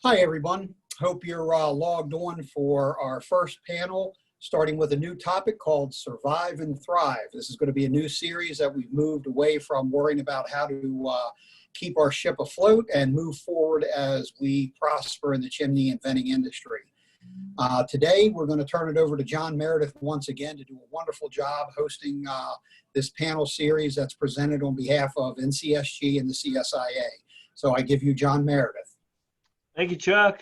Hi, everyone. Hope you're logged on for our first panel, starting with a new topic called Survive and Thrive. This is going to be a new series that we've moved away from worrying about how to keep our ship afloat and move forward as we prosper in the chimney and venting industry. Today, we're going to turn it over to John Meredith once again to do a wonderful job hosting this panel series that's presented on behalf of NCSG and the CSIA. So I give you John Meredith. Thank you, Chuck.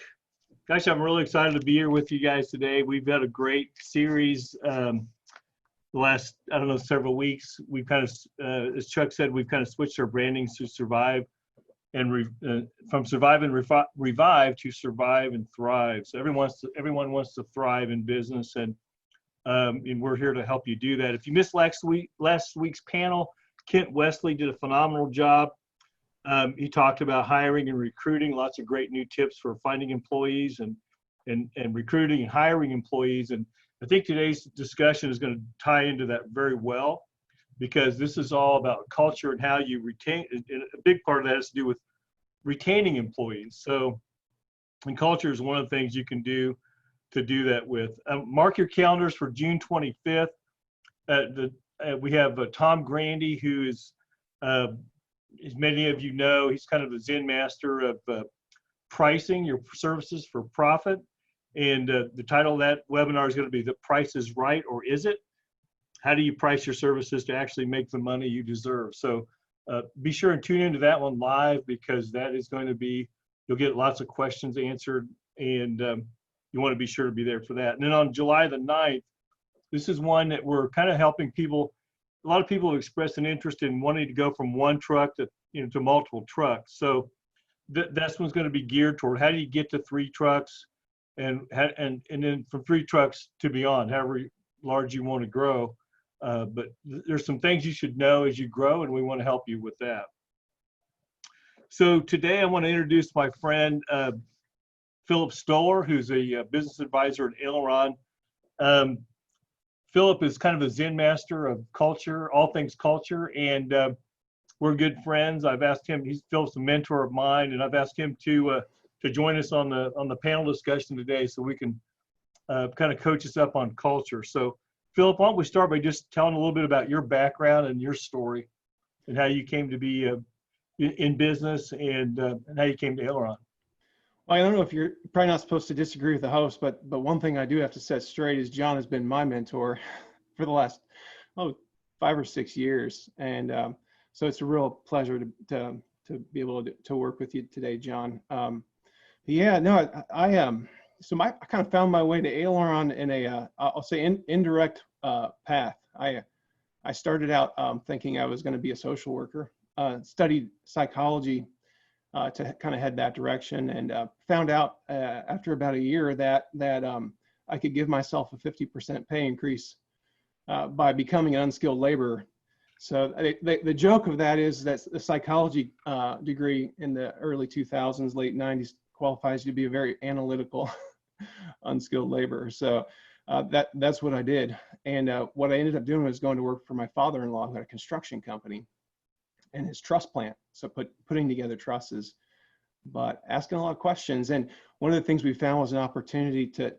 Gosh, I'm really excited to be here with you guys today. We've had a great series the last, several weeks. We've kind of, as Chuck said, we've kind of switched our branding to Survive and from Survive and Revive to Survive and Thrive. So everyone wants to thrive in business, and we're here to help you do that. If you missed last week's panel, Kent Wesley did a phenomenal job. He talked about hiring and recruiting, lots of great new tips for finding employees and recruiting and hiring employees. And I think today's discussion is going to tie into that very well, because this is all about culture and how you retain. And a big part of that has to do with retaining employees. So, and culture is one of the things you can do to do that with. Mark your calendars for June 25th. We have Tom Grandy, who is, as many of you know, he's kind of the Zen master of pricing your services for profit. And the title of that webinar is going to be The Price is Right, or Is It? How do you price your services to actually make the money you deserve? So be sure and tune into that one live, because that is going to be, you'll get lots of questions answered, and you want to be sure to be there for that. And then on July the 9th, this is one that we're kind of helping people. A lot of people have expressed an interest in wanting to go from one truck to, to multiple trucks. So that's one's going to be geared toward how do you get to 3 trucks, and then from 3 trucks to beyond, however large you want to grow. But there's some things you should know as you grow, and we want to help you with that. So today I want to introduce my friend, Phillip Stoller, who's a business advisor at Aileron. Phillip is kind of a Zen master of culture, all things culture, and we're good friends. I've asked him, Philip's a mentor of mine, and I've asked him to join us on the panel discussion today, so we can kind of coach us up on culture. So Phillip, why don't we start by just telling a little bit about your background and your story, and how you came to be in business, and how you came to Aileron. Well, I don't know if you're probably not supposed to disagree with the host, but one thing I do have to set straight is John has been my mentor for the last 5 or 6 years, and so it's a real pleasure to be able to work with you today, John. Yeah, no, I kind of found my way to Aileron in a I'll say indirect path. I started out thinking I was going to be a social worker, studied psychology to kind of head that direction, and found out after about a year that I could give myself a 50% pay increase by becoming an unskilled laborer. So the joke of that is that the psychology degree in the early 2000s, late 90s qualifies you to be a very analytical unskilled laborer. So that's what I did. And what I ended up doing was going to work for my father-in-law, who had a construction company, and his truss plant. So putting together trusses, but asking a lot of questions. And one of the things we found was an opportunity to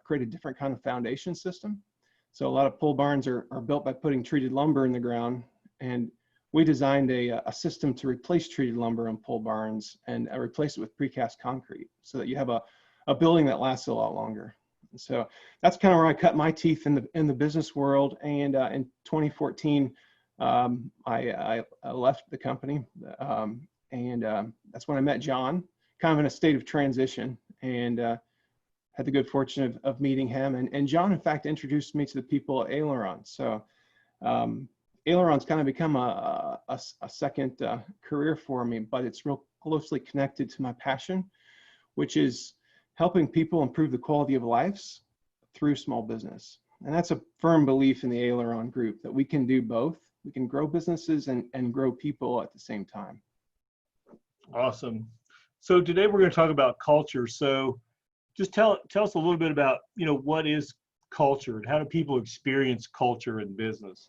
create a different kind of foundation system. So a lot of pole barns are built by putting treated lumber in the ground, and we designed a system to replace treated lumber on pole barns and replace it with precast concrete, so that you have a building that lasts a lot longer. And so that's kind of where I cut my teeth in the business world. And in 2014, I left the company, and that's when I met John, kind of in a state of transition, and had the good fortune of meeting him. And John, in fact, introduced me to the people at Aileron. So Aileron's kind of become a second career for me, but it's real closely connected to my passion, which is helping people improve the quality of lives through small business. And that's a firm belief in the Aileron group, that we can do both. We can grow businesses and grow people at the same time. Awesome. So today we're going to talk about culture. So just tell us a little bit about, what is culture, and how do people experience culture in business?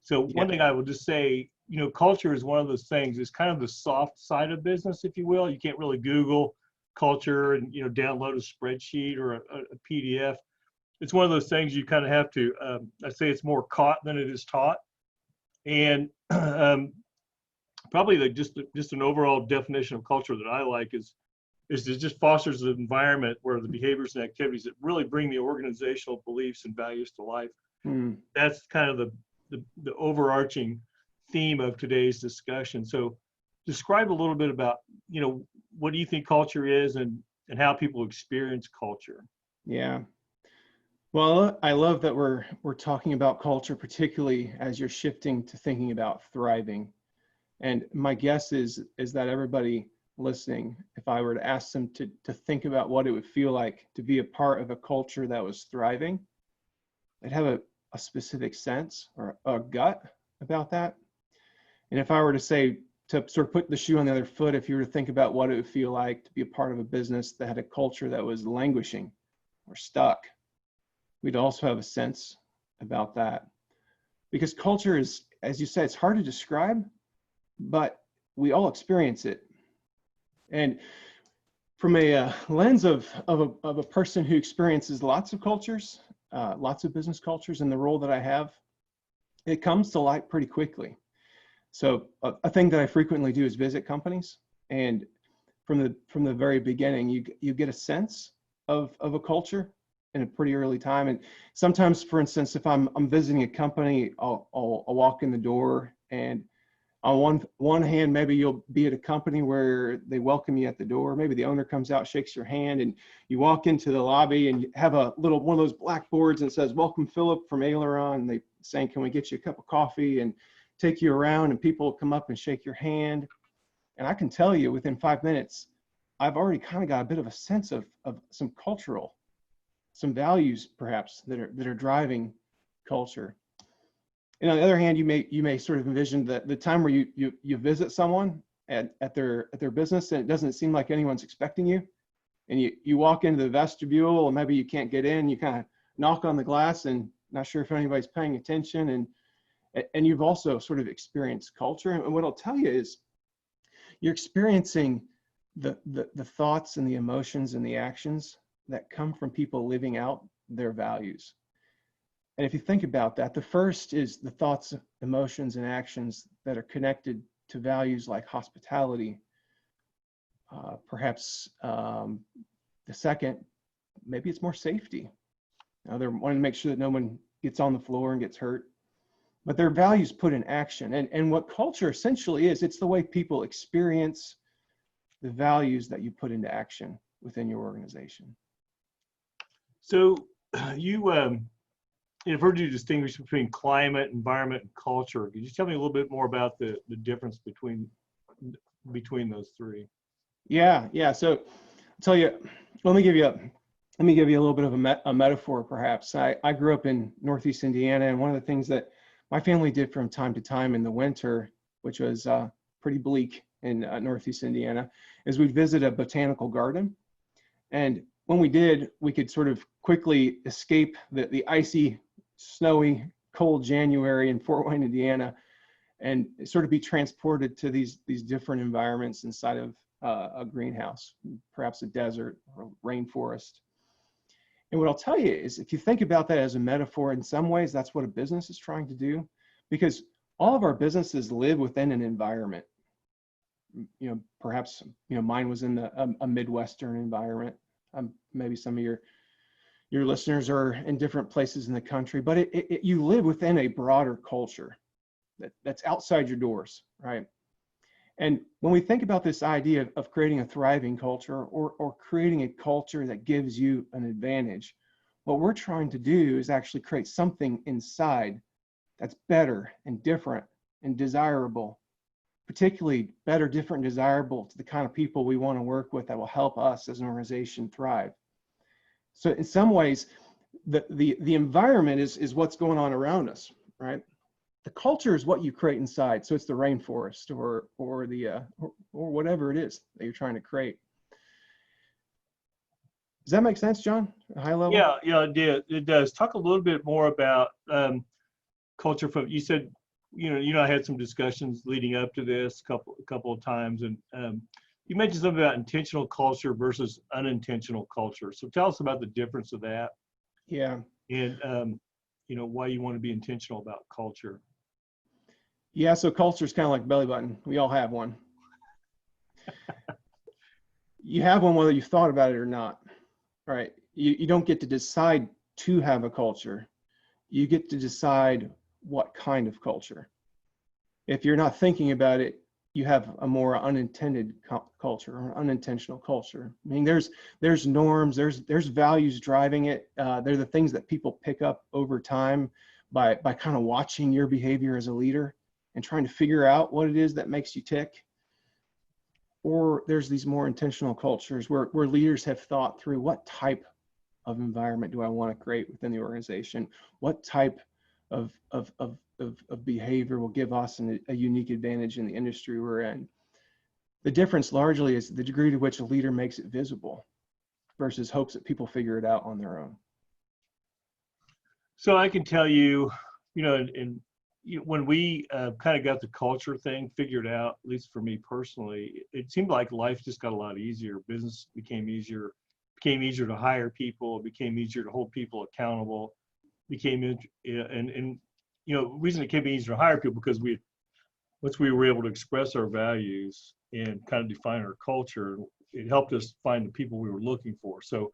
So one thing I will just say, culture is one of those things, it's kind of the soft side of business, if you will. You can't really Google culture and, download a spreadsheet or a PDF. It's one of those things you kind of have to, I say it's more caught than it is taught. And probably just an overall definition of culture that I like is it just fosters an environment where the behaviors and activities that really bring the organizational beliefs and values to life. That's kind of the overarching theme of today's discussion. So describe a little bit about, what do you think culture is and how people experience culture? Yeah. Well, I love that we're talking about culture, particularly as you're shifting to thinking about thriving. And my guess is that everybody listening, if I were to ask them to think about what it would feel like to be a part of a culture that was thriving, they'd have a specific sense or a gut about that. And if I were to say, to sort of put the shoe on the other foot, if you were to think about what it would feel like to be a part of a business that had a culture that was languishing or stuck, we'd also have a sense about that. Because culture is, as you said, it's hard to describe, but we all experience it. And from a lens of a person who experiences lots of cultures, lots of business cultures, and the role that I have, it comes to light pretty quickly. So a thing that I frequently do is visit companies, and from the very beginning, you get a sense of a culture in a pretty early time. And sometimes, for instance, if I'm visiting a company, I'll walk in the door, and on one hand, maybe you'll be at a company where they welcome you at the door. Maybe the owner comes out, shakes your hand, and you walk into the lobby and you have one of those blackboards and says, "Welcome, Phillip from Aileron." And they saying, "Can we get you a cup of coffee?" and take you around, and people come up and shake your hand. And I can tell you within 5 minutes, I've already kind of got a bit of a sense of some some values perhaps that are driving culture. And on the other hand, you may sort of envision the time where you visit someone at their business, and it doesn't seem like anyone's expecting you. And you walk into the vestibule, and maybe you can't get in, you kind of knock on the glass and not sure if anybody's paying attention, and you've also sort of experienced culture. And what I'll tell you is you're experiencing the thoughts and the emotions and the actions that come from people living out their values. And if you think about that, the first is the thoughts, emotions, and actions that are connected to values like hospitality. Perhaps the second, maybe it's more safety. Now, they're wanting to make sure that no one gets on the floor and gets hurt. But their values put in action. And what culture essentially is, it's the way people experience the values that you put into action within your organization. So I've heard you distinguish between climate, environment, and culture. Could you tell me a little bit more about the difference between those three? Yeah. So I'll tell you, let me give you a little bit of a metaphor, perhaps. I grew up in Northeast Indiana, and one of the things that my family did from time to time in the winter, which was pretty bleak in Northeast Indiana, is we'd visit a botanical garden. And when we did, we could sort of quickly escape the icy, snowy, cold January in Fort Wayne, Indiana, and sort of be transported to these different environments inside of a greenhouse, perhaps a desert or a rainforest. And what I'll tell you is, if you think about that as a metaphor, in some ways, that's what a business is trying to do, because all of our businesses live within an environment. Perhaps, mine was in a Midwestern environment. Maybe some of your listeners are in different places in the country, but you live within a broader culture that's outside your doors, right? And when we think about this idea of creating a thriving culture or creating a culture that gives you an advantage, what we're trying to do is actually create something inside that's better and different and desirable, particularly better, different, and desirable to the kind of people we want to work with that will help us as an organization thrive. So in some ways, the environment is what's going on around us, right? The culture is what you create inside. So it's the rainforest or whatever it is that you're trying to create. Does that make sense, John? At a high level? Yeah, it does. Talk a little bit more about culture. From you said, I had some discussions leading up to this a couple of times, and you mentioned something about intentional culture versus unintentional culture. So tell us about the difference of that, Yeah. and why you want to be intentional about culture. Yeah. So culture is kind of like belly button. We all have one. You have one whether you've thought about it or not, right? You don't get to decide to have a culture. You get to decide what kind of culture. If you're not thinking about it, you have a more unintended culture or unintentional culture. I mean, there's norms, there's values driving it. They're the things that people pick up over time by kind of watching your behavior as a leader and trying to figure out what it is that makes you tick. Or there's these more intentional cultures where leaders have thought through what type of environment do I want to create within the organization? What type of behavior will give us a unique advantage in the industry we're in? The difference largely is the degree to which a leader makes it visible versus hopes that people figure it out on their own. So I can tell you, when we kind of got the culture thing figured out, at least for me personally, it seemed like life just got a lot easier. Business became easier to hire people. It became easier to hold people accountable. The reason it became easier to hire people because once we were able to express our values and kind of define our culture, it helped us find the people we were looking for. So,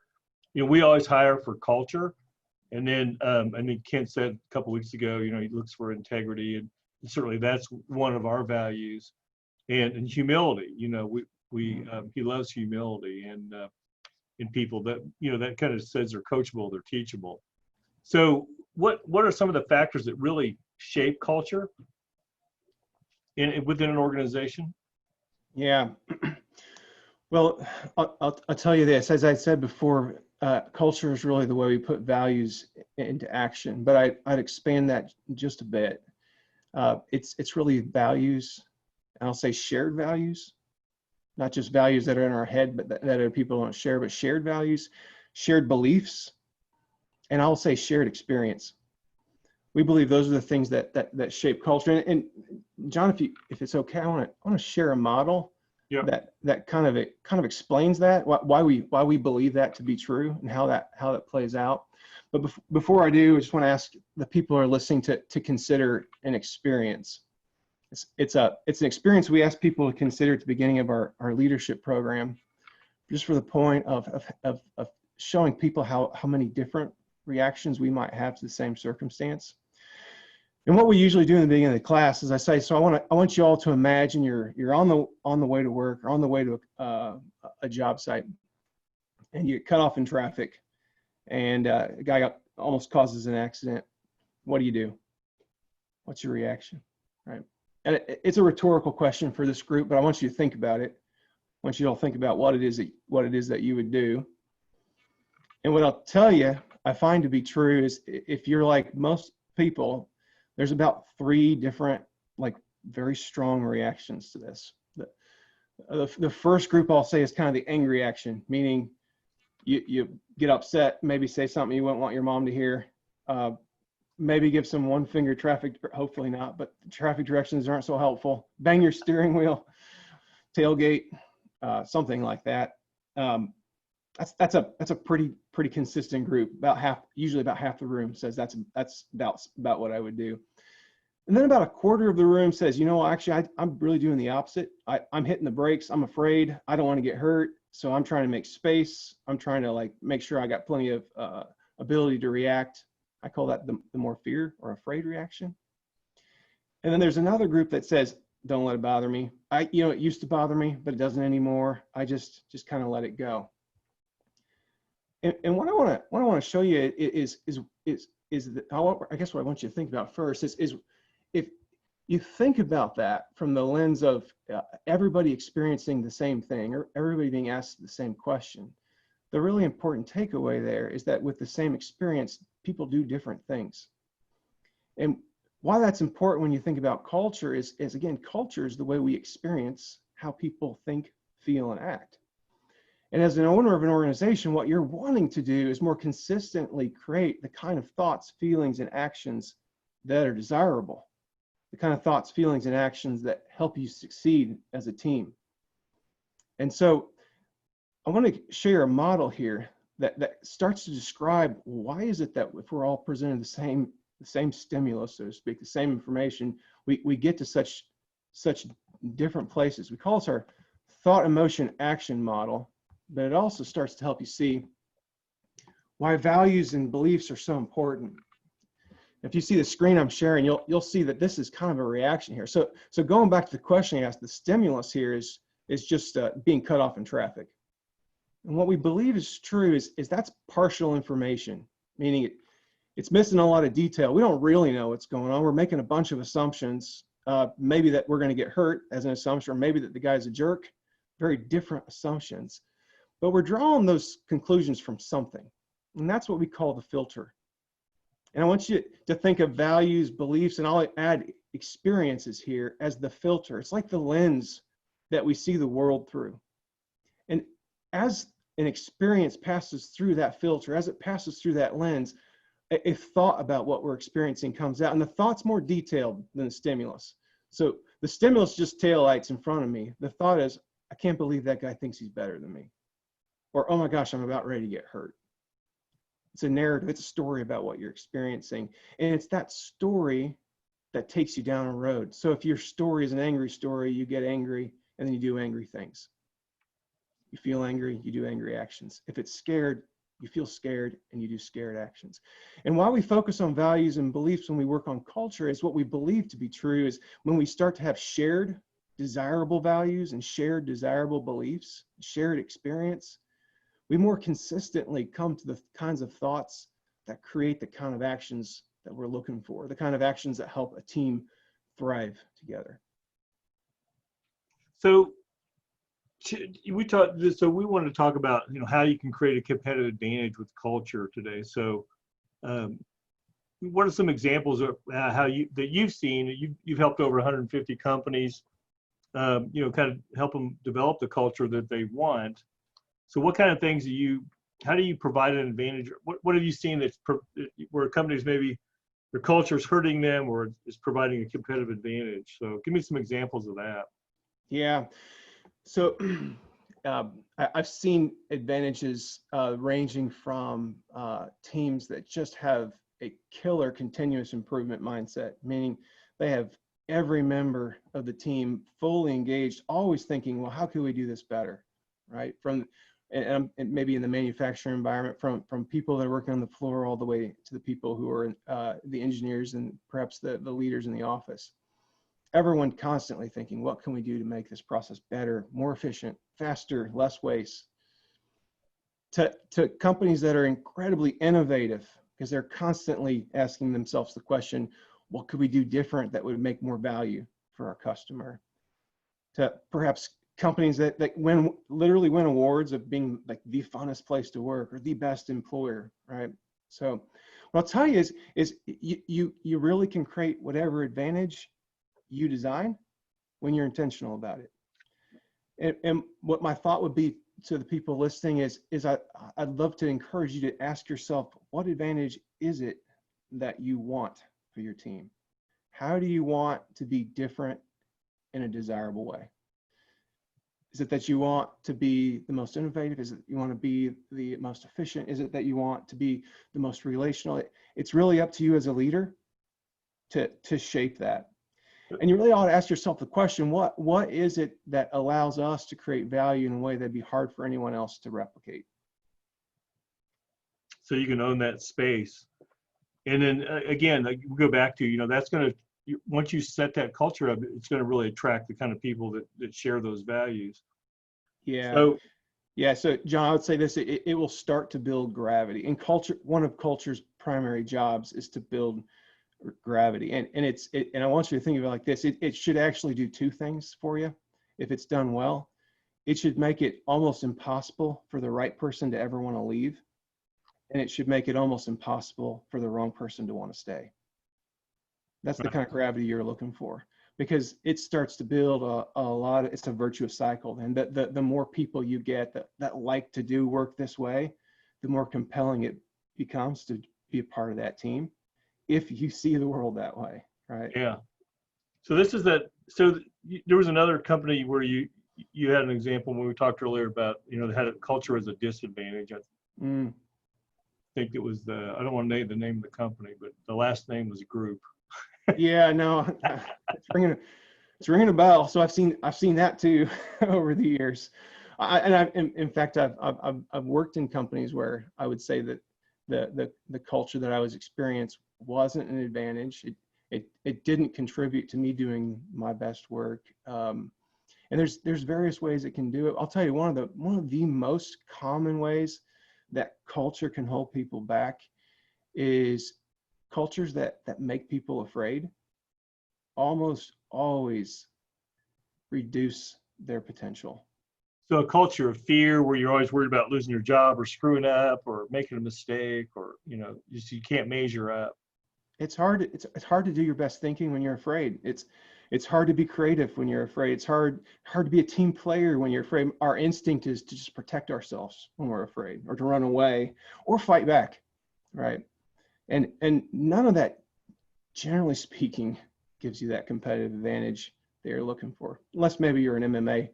we always hire for culture. And then I think Kent said a couple of weeks ago, he looks for integrity, and certainly that's one of our values, and humility. He loves humility and in people that that kind of says they're coachable, they're teachable. So what are some of the factors that really shape culture within an organization? Yeah. Well, I'll tell you this. As I said before, culture is really the way we put values into action, but I'd expand that just a bit. It's really values, and I'll say shared values, not just values that are in our head, but that other people don't share, but shared values, shared beliefs, and I'll say shared experience. We believe those are the things that shape culture. And John, if it's okay, I want to share a model. Yeah. That kind of explains that, why we believe that to be true and how that plays out. But before I do, I just want to ask the people who are listening to consider an experience. It's an experience we ask people to consider at the beginning of our leadership program, just for the point of showing people how many different reactions we might have to the same circumstance. And what we usually do in the beginning of the class is I say, so I want you all to imagine you're on the way to work or on the way to a job site, and you get cut off in traffic, and a guy almost causes an accident. What do? What's your reaction, right? And it's a rhetorical question for this group, but I want you to think about it. I want you to all think about what it is that you would do. And what I'll tell you, I find to be true is if you're like most people, there's about 3 different, very strong reactions to this. The first group I'll say is kind of the angry reaction, meaning you get upset, maybe say something you wouldn't want your mom to hear, maybe give some one-finger traffic, hopefully not, but traffic directions aren't so helpful. Bang your steering wheel, tailgate, something like that. That's a pretty consistent group. Usually about half the room says that's about what I would do. And then about a quarter of the room says, actually, I'm really doing the opposite. I'm hitting the brakes. I'm afraid. I don't want to get hurt. So I'm trying to make space. I'm trying to make sure I got plenty of ability to react. I call that the more fear or afraid reaction. And then there's another group that says, don't let it bother me. It used to bother me, but it doesn't anymore. I just kind of let it go. And what I want to show you is that, I guess what I want you to think about first is if you think about that from the lens of everybody experiencing the same thing or everybody being asked the same question, the really important takeaway there is that with the same experience, people do different things. And why that's important when you think about culture is again, culture is the way we experience how people think, feel, and act. And as an owner of an organization, what you're wanting to do is more consistently create the kind of thoughts, feelings, and actions that are desirable, the kind of thoughts, feelings, and actions that help you succeed as a team. And so I want to share a model here that starts to describe why is it that if we're all presented the same stimulus, so to speak, the same information, we get to such different places. We call this our thought, emotion, action model, but it also starts to help you see why values and beliefs are so important. If you see the screen I'm sharing, you'll see that this is kind of a reaction here. So going back to the question I asked, the stimulus here is just being cut off in traffic. And what we believe is true is that's partial information, meaning it's missing a lot of detail. We don't really know what's going on. We're making a bunch of assumptions, maybe that we're going to get hurt as an assumption, or maybe that the guy's a jerk, very different assumptions. But we're drawing those conclusions from something. And that's what we call the filter. And I want you to think of values, beliefs, and I'll add experiences here as the filter. It's like the lens that we see the world through. And as an experience passes through that filter, as it passes through that lens, a thought about what we're experiencing comes out. And the thought's more detailed than the stimulus. So the stimulus just taillights in front of me. The thought is, I can't believe that guy thinks he's better than me. Or, oh my gosh, I'm about ready to get hurt. It's a narrative, it's a story about what you're experiencing. And it's that story that takes you down a road. So if your story is an angry story, you get angry and then you do angry things. You feel angry, you do angry actions. If it's scared, you feel scared and you do scared actions. And why we focus on values and beliefs when we work on culture is what we believe to be true is when we start to have shared desirable values and shared desirable beliefs, shared experience, we more consistently come to the kinds of thoughts that create the kind of actions that we're looking for, the kind of actions that help a team thrive together. So we want to talk about, how you can create a competitive advantage with culture today. So what are some examples of how you've seen, you've helped over 150 companies, kind of help them develop the culture that they want. So what kind of things how do you provide an advantage? What have you seen where companies maybe their culture is hurting them or is providing a competitive advantage? So give me some examples of that. Yeah. So I've seen advantages ranging from teams that just have a killer continuous improvement mindset, meaning they have every member of the team fully engaged, always thinking, well, how can we do this better, right? And maybe in the manufacturing environment, from people that are working on the floor all the way to the people who are the engineers and perhaps the leaders in the office. Everyone constantly thinking, what can we do to make this process better, more efficient, faster, less waste? To companies that are incredibly innovative because they're constantly asking themselves the question, what could we do different that would make more value for our customer? To perhaps companies that literally win awards of being like the funnest place to work or the best employer, right? So what I'll tell you is you really can create whatever advantage you design when you're intentional about it. And what my thought would be to the people listening is I'd love to encourage you to ask yourself, what advantage is it that you want for your team? How do you want to be different in a desirable way? Is it that you want to be the most innovative? Is it you want to be the most efficient? Is it that you want to be the most relational? It's really up to you as a leader to shape that. And you really ought to ask yourself the question, what is it that allows us to create value in a way that'd be hard for anyone else to replicate? So you can own that space. And then again, we go back to, that's going to, once you set that culture up, it's going to really attract the kind of people that share those values. Yeah. So John, I would say this, it will start to build gravity. And culture, one of culture's primary jobs is to build gravity. And I want you to think of it like this. It should actually do two things for you. If it's done well, it should make it almost impossible for the right person to ever want to leave. And it should make it almost impossible for the wrong person to want to stay. That's the kind of gravity you're looking for, because it starts to build a lot of, it's a virtuous cycle. And the more people you get that like to do work this way, the more compelling it becomes to be a part of that team, if you see the world that way, right? Yeah. So this is that. So there was another company where you you had an example when we talked earlier about, they had a culture as a disadvantage. I Mm. think it was I don't want to name the name of the company, but the last name was Group. Yeah, no, it's ringing a bell. So I've seen that too over the years. In fact, I've worked in companies where I would say that the culture that I was experienced wasn't an advantage. It didn't contribute to me doing my best work. And there's various ways it can do it. I'll tell you, one of the most common ways that culture can hold people back is cultures that make people afraid almost always reduce their potential. So a culture of fear where you're always worried about losing your job or screwing up or making a mistake, or, just you can't measure up. It's hard to do your best thinking when you're afraid. It's hard to be creative when you're afraid. It's hard to be a team player when you're afraid. Our instinct is to just protect ourselves when we're afraid, or to run away or fight back, right? And none of that, generally speaking, gives you that competitive advantage that you're looking for, unless maybe you're an MMA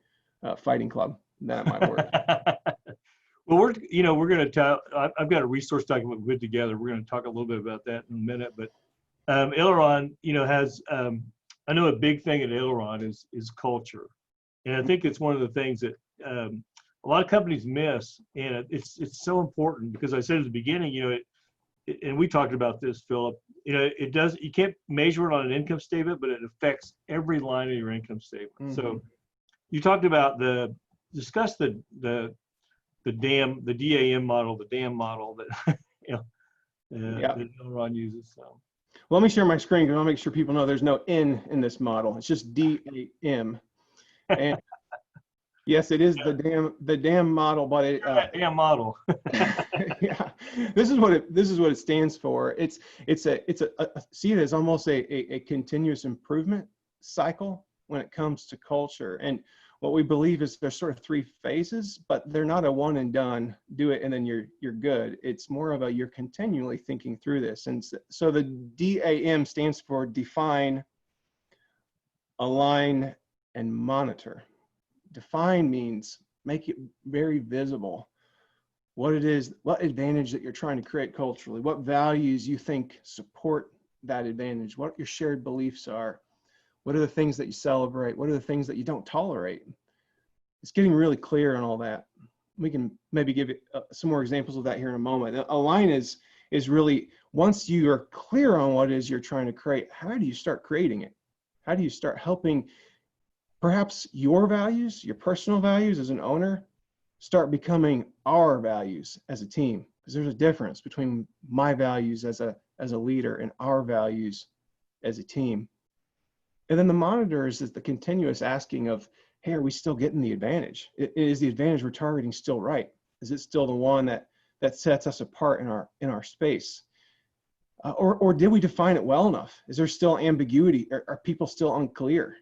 fighting club. Then it might work. Well, we're going to talk. I've got a resource document we put together. We're going to talk a little bit about that in a minute. But Aileron, has I know a big thing at Aileron is culture, and I think it's one of the things that a lot of companies miss, and it's so important, because I said at the beginning, and we talked about this, Phillip. It does. You can't measure it on an income statement, but it affects every line of your income statement. Mm-hmm. So you talked about discuss the DAM model, the DAM model that that Aileron uses. So. Well, let me share my screen, because I'll make sure people know there's no N in this model. It's just DAM. And yes, it is the DAM model, but it DAM model. Yeah, this is what it stands for. It's see it as almost a continuous improvement cycle when it comes to culture. And what we believe is there's sort of three phases, but they're not a one and done, do it and then you're good. It's more of you're continually thinking through this. And so the DAM stands for define, align, and monitor. Define means make it very visible what it is, what advantage that you're trying to create culturally, what values you think support that advantage, what your shared beliefs are, what are the things that you celebrate, what are the things that you don't tolerate. It's getting really clear on all that. We can maybe give it some more examples of that here in a moment. Align is really, once you are clear on what it is you're trying to create, how do you start creating it? How do you start helping perhaps your values, your personal values as an owner, start becoming our values as a team? Because there's a difference between my values as a leader and our values as a team. And then the monitor is the continuous asking of, hey, are we still getting the advantage? Is the advantage we're targeting still right? Is it still the one that sets us apart in our space? Or did we define it well enough? Is there still ambiguity? Are people still unclear?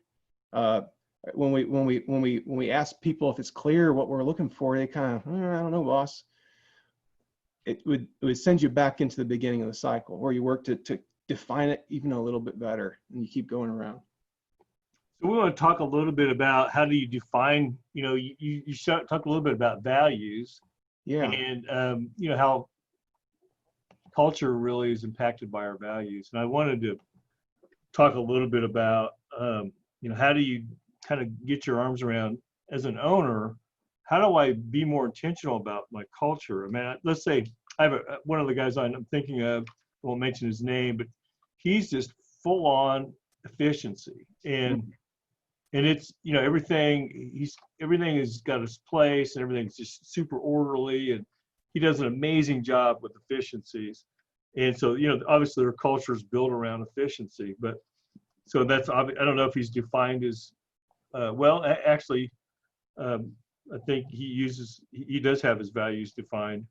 When we ask people if it's clear what we're looking for, they kind of, I don't know, boss. It would send you back into the beginning of the cycle, where you work to define it even a little bit better, and you keep going around. So we want to talk a little bit about how do you define, you talk a little bit about values, and how culture really is impacted by our values. And I wanted to talk a little bit about, how do you kind of get your arms around, as an owner, how do I be more intentional about my culture? I mean, let's say I have one of the guys I'm thinking of, I won't mention his name, but he's just full on efficiency, and it's, everything has got its place, and everything's just super orderly, and he does an amazing job with efficiencies. And so, obviously their culture is built around efficiency, but so that's, I don't know if he's defined as, actually, I think he does have his values defined.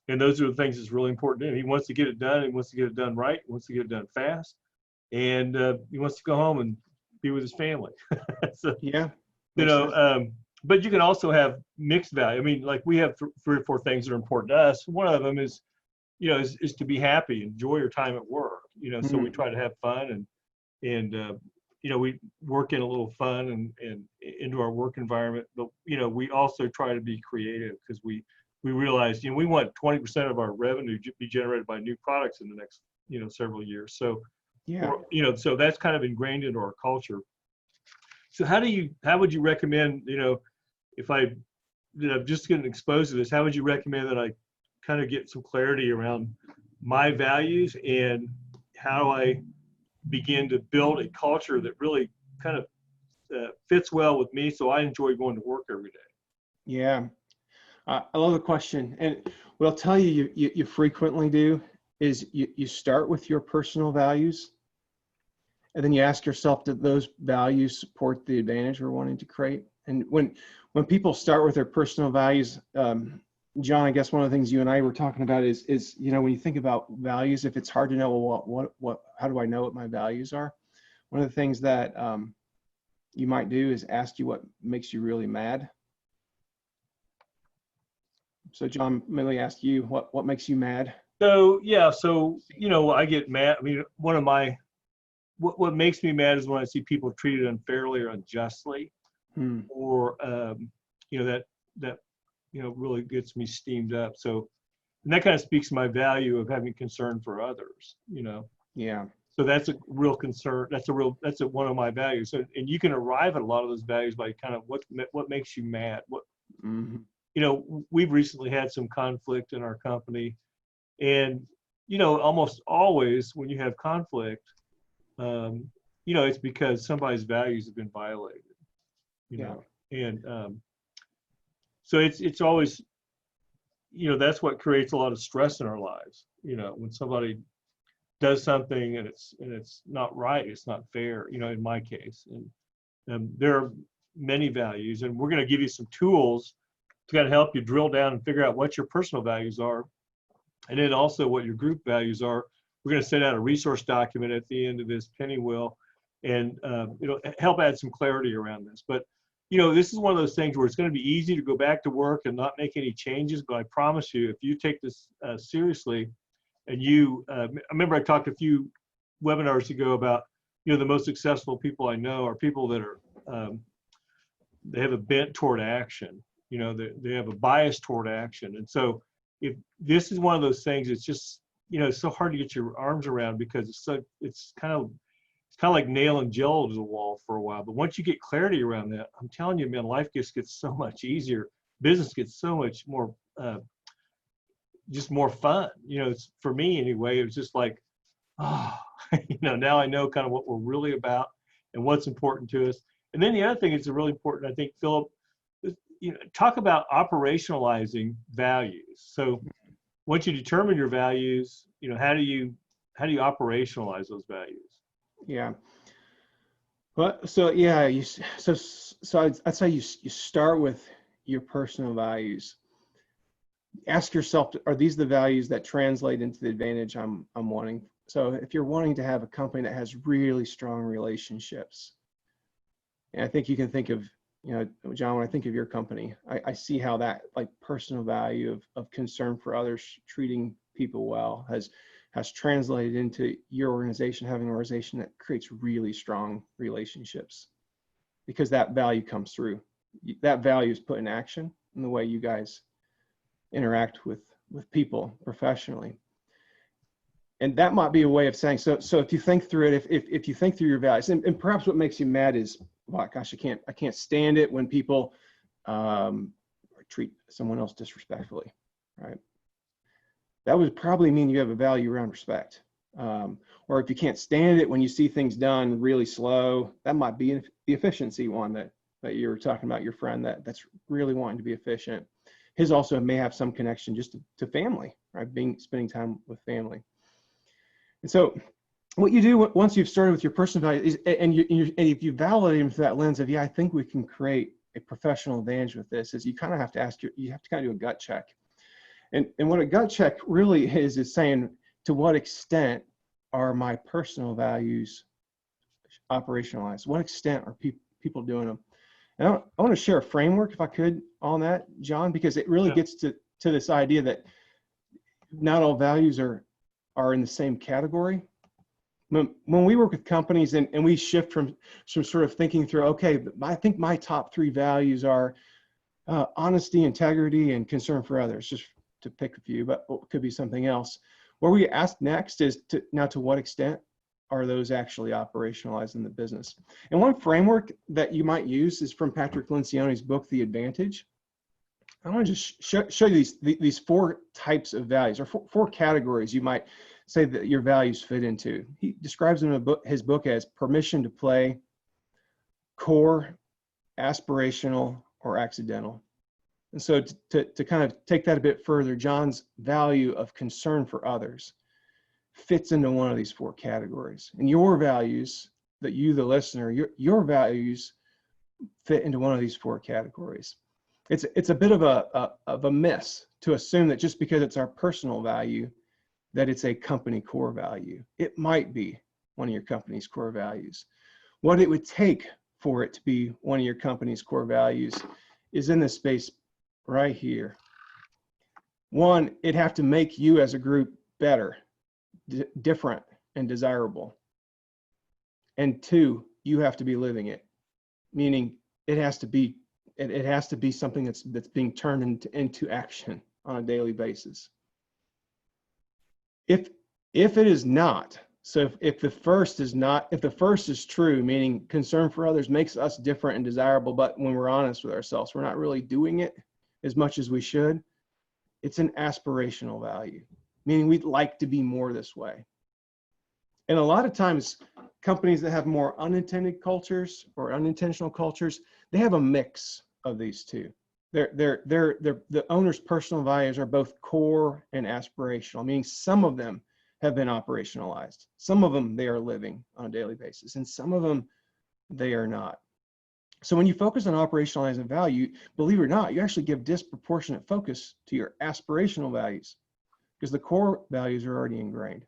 And those are the things that's really important to him. He wants to get it done. He wants to get it done right. He wants to get it done fast. And he wants to go home and be with his family. So, but you can also have mixed value. I mean, like we have 3 or 4 things that are important to us. One of them is, is to be happy, enjoy your time at work. So we try to have fun and we work in a little fun into our work environment. But, we also try to be creative because we realize, we want 20% of our revenue to be generated by new products in the next, several years. So, Yeah. so that's kind of ingrained into our culture. So how would you recommend, if I'm just getting exposed to this, how would you recommend that I kind of get some clarity around my values and how do I begin to build a culture that really kind of fits well with me so I enjoy going to work every day? Yeah. I love the question. And what I'll tell you frequently do is you start with your personal values, and then you ask yourself, do those values support the advantage we're wanting to create? And when people start with their personal values, John, I guess one of the things you and I were talking about is when you think about values, if it's hard to know, well, how do I know what my values are? One of the things that you might do is ask you what makes you really mad. So John, let me ask you, what makes you mad? So, I get mad. I mean, what makes me mad is when I see people treated unfairly or unjustly, or, that really gets me steamed up. So, and that kind of speaks to my value of having concern for others, Yeah. So that's a real concern. That's one of my values. So, and you can arrive at a lot of those values by kind of what makes you mad. We've recently had some conflict in our company, and, almost always when you have conflict, it's because somebody's values have been violated, and so it's always, that's what creates a lot of stress in our lives. When somebody does something and it's not right, it's not fair, in my case. And there are many values, and we're going to give you some tools to kind of help you drill down and figure out what your personal values are, and then also what your group values are. We're going to send out a resource document at the end of this penny wheel, and it'll help add some clarity around this. But this is one of those things where it's going to be easy to go back to work and not make any changes. But I promise you, if you take this seriously, and I remember I talked a few webinars ago about, the most successful people I know are people that are, they have a bent toward action. They have a bias toward action. And so if this is one of those things, it's just, it's so hard to get your arms around because it's kind of like nailing jello to the wall for a while. But once you get clarity around that, I'm telling you, man, life just gets so much easier. Business gets so much more, just more fun. It's, for me anyway, it was just like, now I know kind of what we're really about and what's important to us. And then the other thing is really important, I think, Phillip, talk about operationalizing values. So once you determine your values, how do you operationalize those values? Yeah. Well, so yeah, I'd say you start with your personal values. Ask yourself, are these the values that translate into the advantage I'm wanting? So if you're wanting to have a company that has really strong relationships, and I think you can think of, John, when I think of your company, I see how that like personal value of concern for others, treating people well has translated into your organization having an organization that creates really strong relationships, because that value comes through. That value is put in action in the way you guys interact with people professionally. And that might be a way of saying, so if you think through it, if you think through your values, and perhaps what makes you mad is, well, gosh, I can't stand it when people treat someone else disrespectfully, right? That would probably mean you have a value around respect. Or if you can't stand it when you see things done really slow, that might be the efficiency one that you were talking about, your friend that's really wanting to be efficient. His also may have some connection just to family, right? Spending time with family. And so what you do once you've started with your personal value is, and if you validate them through that lens of, I think we can create a professional advantage with this, is you kind of have to you have to kind of do a gut check. And what a gut check really is saying, to what extent are my personal values operationalized? What extent are people doing them? And I want to share a framework, if I could, on that, John, because it really gets to this idea that not all values are in the same category. when we work with companies and we shift from sort of thinking through, okay, I think my top 3 values are honesty, integrity, and concern for others, just to pick a few, but it could be something else. Where we ask next is to what extent are those actually operationalized in the business? And one framework that you might use is from Patrick Lencioni's book, The Advantage. I want to just show you these 4 types of values, or 4 categories you might say that your values fit into. He describes them in his book as permission to play, core, aspirational, or accidental. And so to kind of take that a bit further, John's value of concern for others fits into one of these 4 categories. And your values, that you, the listener, your values fit into one of these 4 categories. It's a bit of a miss to assume that just because it's our personal value, that it's a company core value. It might be one of your company's core values. What it would take for it to be one of your company's core values is in this space right here. 1, it'd have to make you as a group better, different, and desirable. And 2, you have to be living it, meaning it has to be something that's being turned into action on a daily basis. If it is not, so if the first is true, meaning concern for others makes us different and desirable, but when we're honest with ourselves, we're not really doing it as much as we should, it's an aspirational value, meaning we'd like to be more this way. And a lot of times, companies that have more unintended cultures or unintentional cultures, they have a mix of these 2. The owner's personal values are both core and aspirational, meaning some of them have been operationalized. Some of them they are living on a daily basis, and some of them they are not. So when you focus on operationalizing value, believe it or not, you actually give disproportionate focus to your aspirational values because the core values are already ingrained.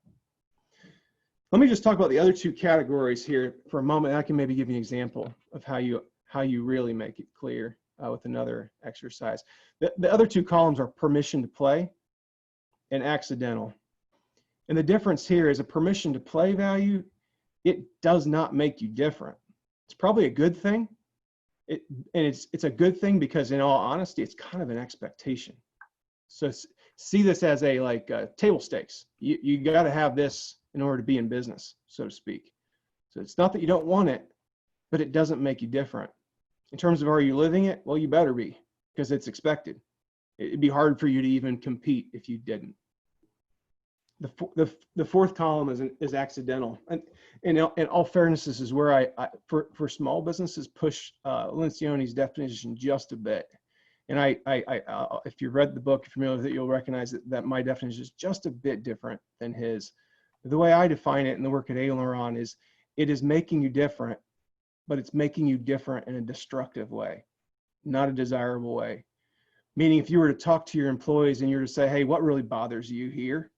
Let me just talk about the other 2 categories here for a moment. I can maybe give you an example of how you really make it clear with another exercise. The other 2 columns are permission to play and accidental. And the difference here is a permission to play value, it does not make you different. It's probably a good thing. It's a good thing because in all honesty, it's kind of an expectation. So see this as table stakes. You got to have this in order to be in business, so to speak. So it's not that you don't want it, but it doesn't make you different. In terms of are you living it? Well, you better be, because it's expected. It'd be hard for you to even compete if you didn't. The 4th column is accidental. And in all fairness, this is where I for small businesses push Lencioni's definition just a bit. And I if you read the book, if you're familiar with it, you'll recognize that my definition is just a bit different than his. The way I define it in the work at Aileron is it is making you different, but it's making you different in a destructive way, not a desirable way. Meaning if you were to talk to your employees and you were to say, hey, what really bothers you here?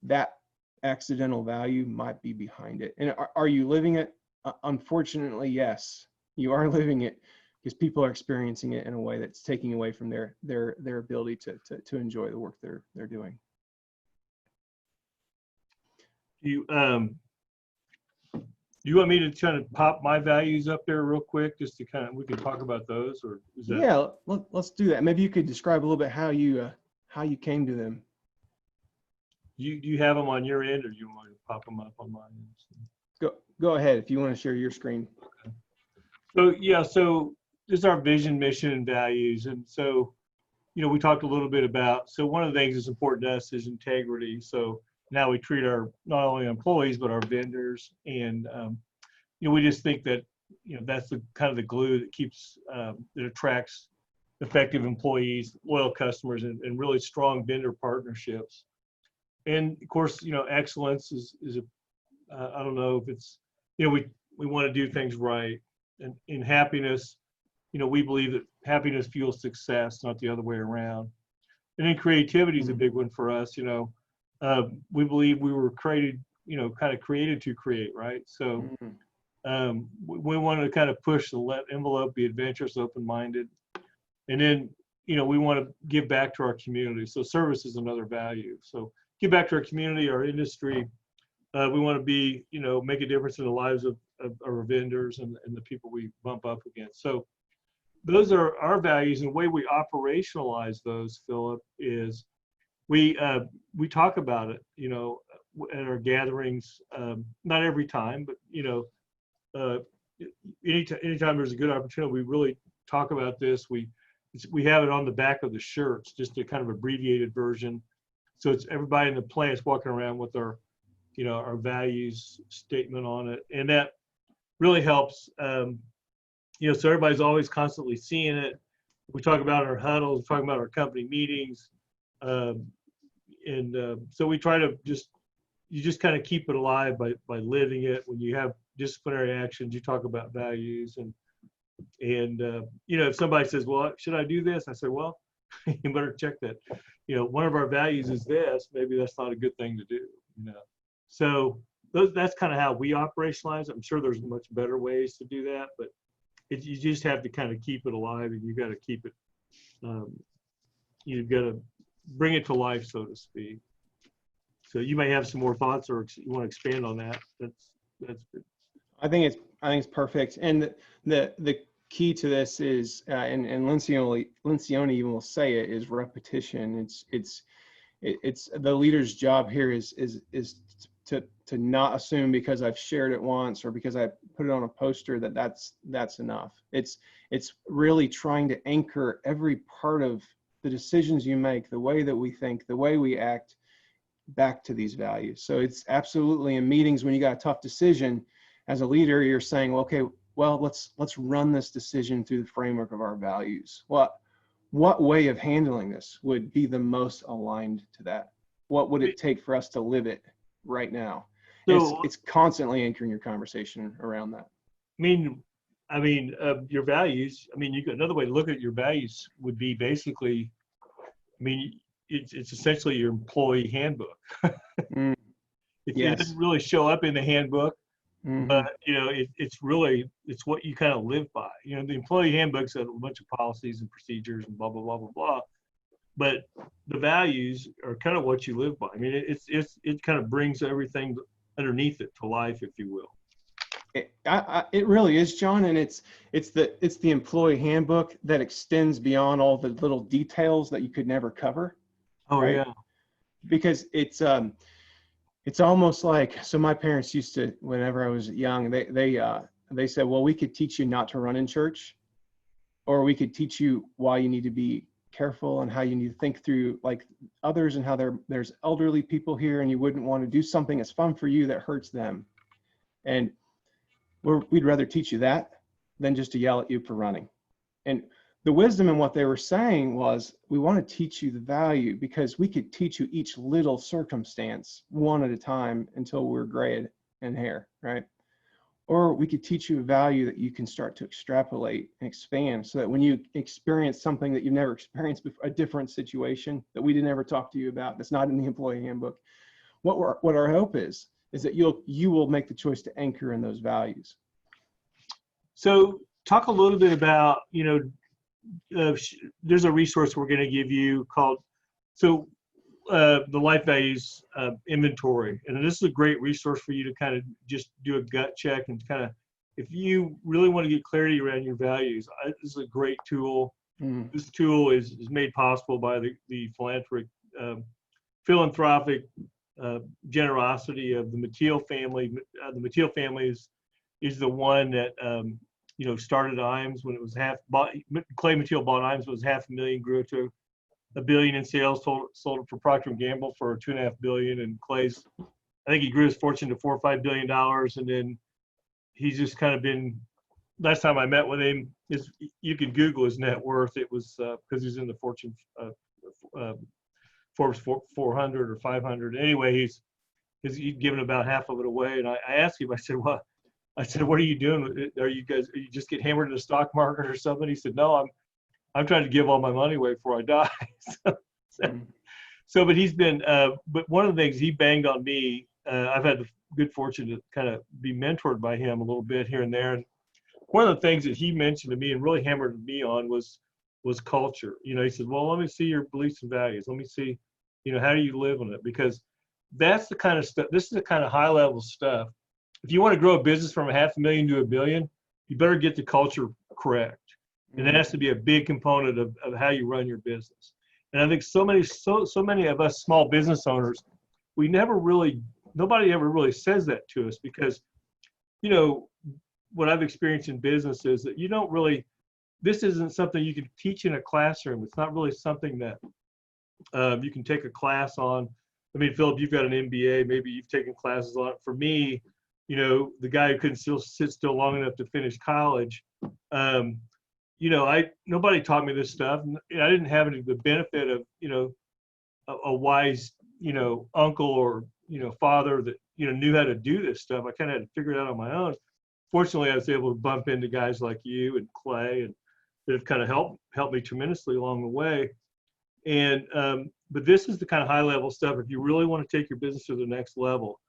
That accidental value might be behind it. And are you living it? Unfortunately, yes, you are living it because people are experiencing it in a way that's taking away from their ability to enjoy the work they're doing. You want me to try to pop my values up there real quick, just to we can talk about those, or is that? Yeah, let's do that. Maybe you could describe a little bit how you came to them. Do you have them on your end, or do you want to pop them up on mine? Go ahead if you want to share your screen. Okay. So this is our vision, mission, and values. And so, we talked a little bit about, so one of the things that's important to us is integrity. So now we treat our, not only employees, but our vendors. And, we just think that, that's the kind of the glue that keeps, that attracts effective employees, loyal customers, and really strong vendor partnerships. And of course, excellence is I don't know if it's, we want to do things right. And in happiness, we believe that happiness fuels success, not the other way around. And then creativity is a big one for us. We believe we were created, kind of created to create, right? So we want to kind of push the envelope, be adventurous, open-minded. And then, we want to give back to our community. So service is another value. So give back to our community, our industry, We want to be, make a difference in the lives of our vendors and the people we bump up against. So those are our values, and the way we operationalize those, Phillip, is we talk about it, at our gatherings. Not every time, but anytime there's a good opportunity, we really talk about this. We have it on the back of the shirts, just a kind of abbreviated version. So it's everybody in the plant's walking around with our values statement on it, and that really helps. So everybody's always constantly seeing it. We talk about our huddles, we talk about our company meetings, and so we try to you just kind of keep it alive by living it. When you have disciplinary actions, you talk about values, and if somebody says, well, should I do this? I say, well, you better check that. One of our values is this. Maybe that's not a good thing to do. So that's kind of how we operationalize it. I'm sure there's much better ways to do that, but you just have to kind of keep it alive, and you got to keep it. You've got to bring it to life, so to speak. So you may have some more thoughts, or you want to expand on that. That's good. I think it's perfect. And the key to this is, and Lencioni even will say it, is repetition. It's the leader's job here is to not assume because I've shared it once or because I put it on a poster that's enough. It's really trying to anchor every part of the decisions you make, the way that we think, the way we act, back to these values. So it's absolutely in meetings when you got a tough decision as a leader, you're saying, well, okay, well, let's run this decision through the framework of our values. What way of handling this would be the most aligned to that? What would it take for us to live it right now? So, it's constantly anchoring your conversation around that. Your values, you got another way to look at your values would be basically, it's essentially your employee handbook. It doesn't really show up in the handbook, but it's what you kind of live by. The employee handbook's a bunch of policies and procedures and blah blah blah blah blah, but the values are kind of what you live by. It kind of brings everything underneath it to life, if you will. It really is, John, and it's the employee handbook that extends beyond all the little details that you could never cover. Oh, right? Yeah. Because it's almost like, so my parents used to, whenever I was young, they said, well, we could teach you not to run in church, or we could teach you why you need to be careful and how you need to think through like others and how there's elderly people here and you wouldn't want to do something that's fun for you that hurts them. And we'd rather teach you that than just to yell at you for running. And the wisdom in what they were saying was, we want to teach you the value because we could teach you each little circumstance one at a time until we're gray in hair, right? Or we could teach you a value that you can start to extrapolate and expand so that when you experience something that you've never experienced before, a different situation that we didn't ever talk to you about, that's not in the employee handbook, what our hope is that you will make the choice to anchor in those values. So talk a little bit about, there's a resource we're going to give you called, the Life Values Inventory. And this is a great resource for you to kind of just do a gut check and kind of, if you really want to get clarity around your values, this is a great tool. This tool is made possible by the philanthropic generosity of the Mateel family. The Mateel family is the one that started IAMS when it was Clay Mateel bought IAMS, was $500,000, grew it to $1 billion in sales, sold it for Procter & Gamble for $2.5 billion, and Clay's, I think he grew his fortune to $4 or $5 billion, and then he's just kind of been. Last time I met with him, you can Google his net worth. It was because he's in the Fortune Forbes 400 or 500. Anyway, he's given about half of it away, and I asked him. I said, "What are you doing? Are you just get hammered in the stock market or something?" He said, "No, I'm trying to give all my money away before I die." But he's been. But one of the things he banged on me, I've had the good fortune to kind of be mentored by him a little bit here and there. And one of the things that he mentioned to me and really hammered me on was culture. He said, "Well, let me see your beliefs and values. Let me see, how do you live on it?" Because that's the kind of stuff, this is the kind of high level stuff. If you want to grow a business from $500,000 to $1 billion, you better get the culture correct. And that has to be a big component of how you run your business. And I think so many of us small business owners, nobody ever really says that to us, because, you know, what I've experienced in business is that this isn't something you can teach in a classroom. It's not really something that you can take a class on. I mean, Phillip, you've got an MBA, maybe you've taken classes on it. For me, you know, the guy who couldn't sit still long enough to finish college, you know, nobody taught me this stuff. And I didn't have the benefit of, you know, a wise, you know, uncle or, you know, father that, you know, knew how to do this stuff. I kind of had to figure it out on my own. Fortunately, I was able to bump into guys like you and Clay, and that have kind of helped me tremendously along the way. And but this is the kind of high level stuff. If you really want to take your business to the next level,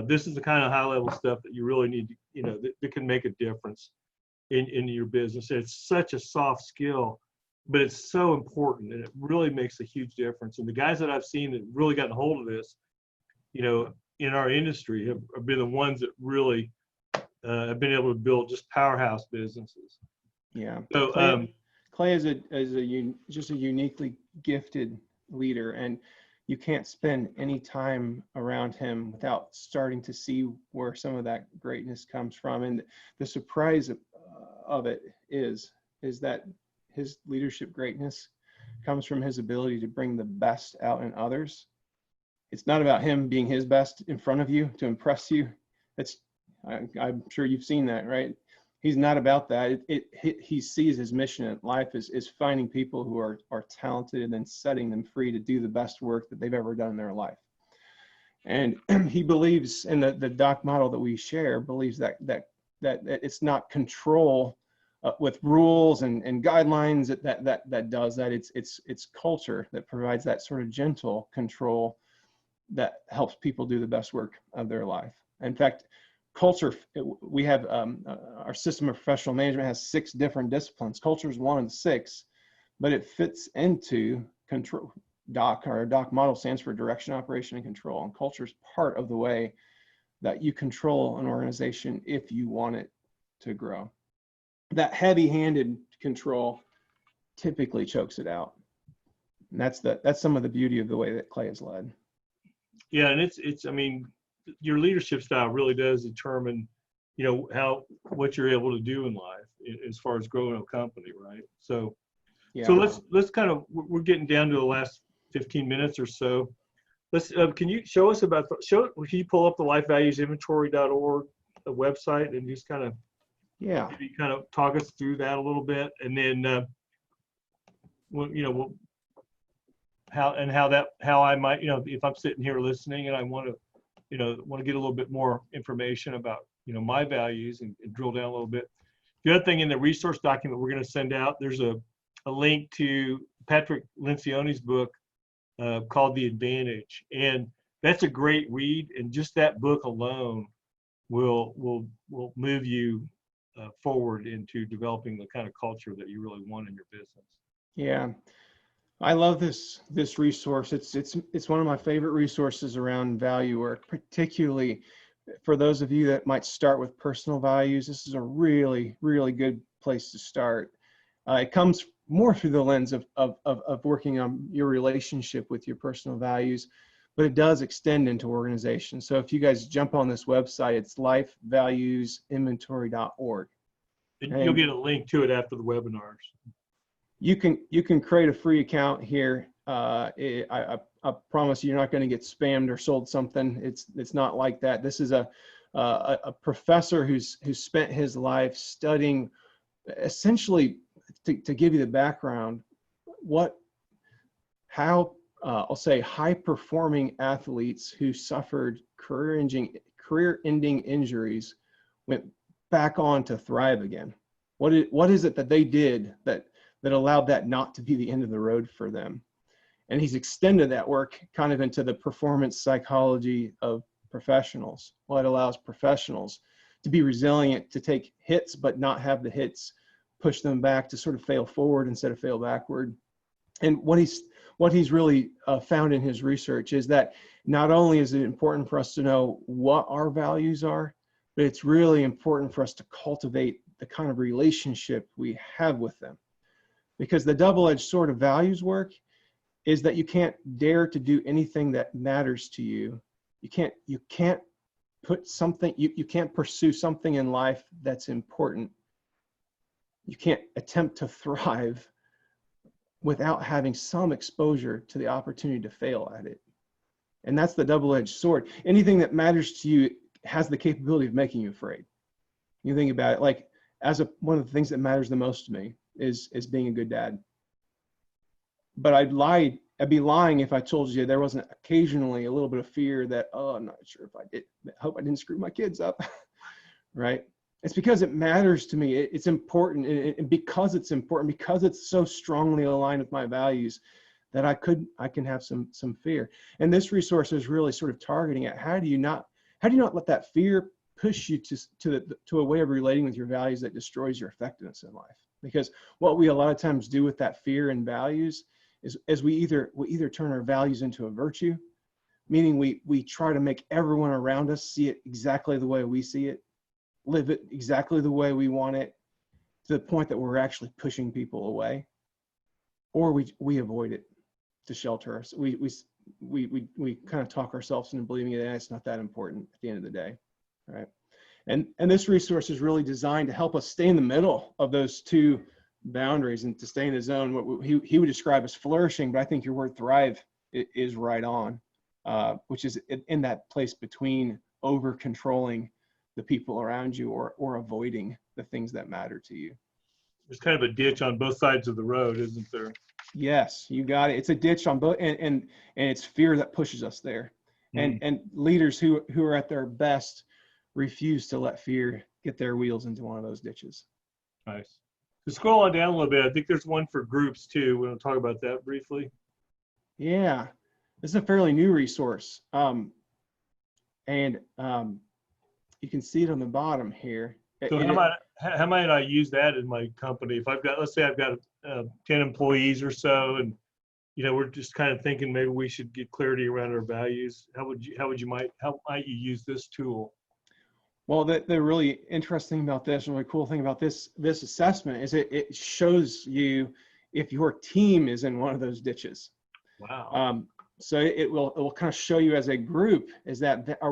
this is the kind of high level stuff that you really need to, you know, that can make a difference in your business. And it's such a soft skill, but it's so important, and it really makes a huge difference. And the guys that I've seen that really gotten hold of this, you know, in our industry have been the ones that really have been able to build just powerhouse businesses. Yeah. So Clay is just a uniquely gifted leader, and you can't spend any time around him without starting to see where some of that greatness comes from. And the surprise of it is that his leadership greatness comes from his ability to bring the best out in others. It's not about him being his best in front of you to impress you. I'm sure you've seen that, right? He's not about that. He sees his mission in life is finding people who are talented and then setting them free to do the best work that they've ever done in their life. And he believes in the doc model that we share, believes that it's not control with rules and guidelines that does that. It's culture that provides that sort of gentle control that helps people do the best work of their life. In fact, culture, we have our system of professional management has 6 different disciplines. Culture is one of the 6, but it fits into control. DOC, or DOC model, stands for direction, operation, and control. And culture is part of the way that you control an organization if you want it to grow. That heavy-handed control typically chokes it out. And that's some of the beauty of the way that Clay is led. Yeah, and it's I mean, your leadership style really does determine, you know, what you're able to do in life as far as growing a company, right? So, yeah. So let's kind of, we're getting down to the last 15 minutes or so. Let's can you show us about can you pull up the lifevaluesinventory.org website and just kind of maybe kind of talk us through that a little bit, and then how I might, you know, if I'm sitting here listening and I want to get a little bit more information about, you know, my values and drill down a little bit. The other thing, in the resource document we're going to send out, there's a link to Patrick Lencioni's book called The Advantage. And that's a great read. And just that book alone will move you forward into developing the kind of culture that you really want in your business. Yeah. I love this resource. It's one of my favorite resources around value work, particularly for those of you that might start with personal values. This is a really, really good place to start. It comes more through the lens of working on your relationship with your personal values, but it does extend into organizations. So if you guys jump on this website, it's lifevaluesinventory.org. And you'll get a link to it after the webinars. You can create a free account here. I promise you're not going to get spammed or sold something. It's not like that. This is a professor who's spent his life studying, essentially, to give you the background, how I'll say high performing athletes who suffered career-ending injuries went back on to thrive again. What is it that they did that allowed that not to be the end of the road for them? And he's extended that work kind of into the performance psychology of professionals. Well, it allows professionals to be resilient, to take hits, but not have the hits push them back, to sort of fail forward instead of fail backward. And what what he's really found in his research is that not only is it important for us to know what our values are, but it's really important for us to cultivate the kind of relationship we have with them. Because the double-edged sword of values work is that you can't dare to do anything that matters to you. You can't put something, you can't pursue something in life that's important. You can't attempt to thrive without having some exposure to the opportunity to fail at it. And that's the double-edged sword. Anything that matters to you has the capability of making you afraid. You think about it, like one of the things that matters the most to me is being a good dad. But I'd be lying if I told you there wasn't occasionally a little bit of fear that, oh, I'm not sure if I did, I hope I didn't screw my kids up, right? It's because it matters to me. It's important, and because it's important, because it's so strongly aligned with my values, that I can have some fear. And this resource is really sort of targeting at how do you not let that fear push you to a way of relating with your values that destroys your effectiveness in life. Because what we a lot of times do with that fear and values is we either turn our values into a virtue, meaning we try to make everyone around us see it exactly the way we see it, live it exactly the way we want it, to the point that we're actually pushing people away, or we avoid it to shelter us. We kind of talk ourselves into believing that it's not that important at the end of the day, right? And this resource is really designed to help us stay in the middle of those two boundaries and to stay in the zone. What he would describe as flourishing, but I think your word thrive is right on, which is in that place between over controlling the people around you or avoiding the things that matter to you. There's kind of a ditch on both sides of the road, isn't there? Yes, you got it. It's a ditch on both, and it's fear that pushes us there. And leaders who are at their best refuse to let fear get their wheels into one of those ditches. Nice. So scroll on down a little bit. I think there's one for groups too. We're going to talk about that briefly. Yeah, this is a fairly new resource. And you can see it on the bottom here. So how might I use that in my company? If let's say I've got 10 employees or so, and we're just kind of thinking maybe we should get clarity around our values. How might you use this tool? Well, the really interesting about this, really cool thing about this assessment is it shows you if your team is in one of those ditches. Wow. So it will kind of show you as a group, do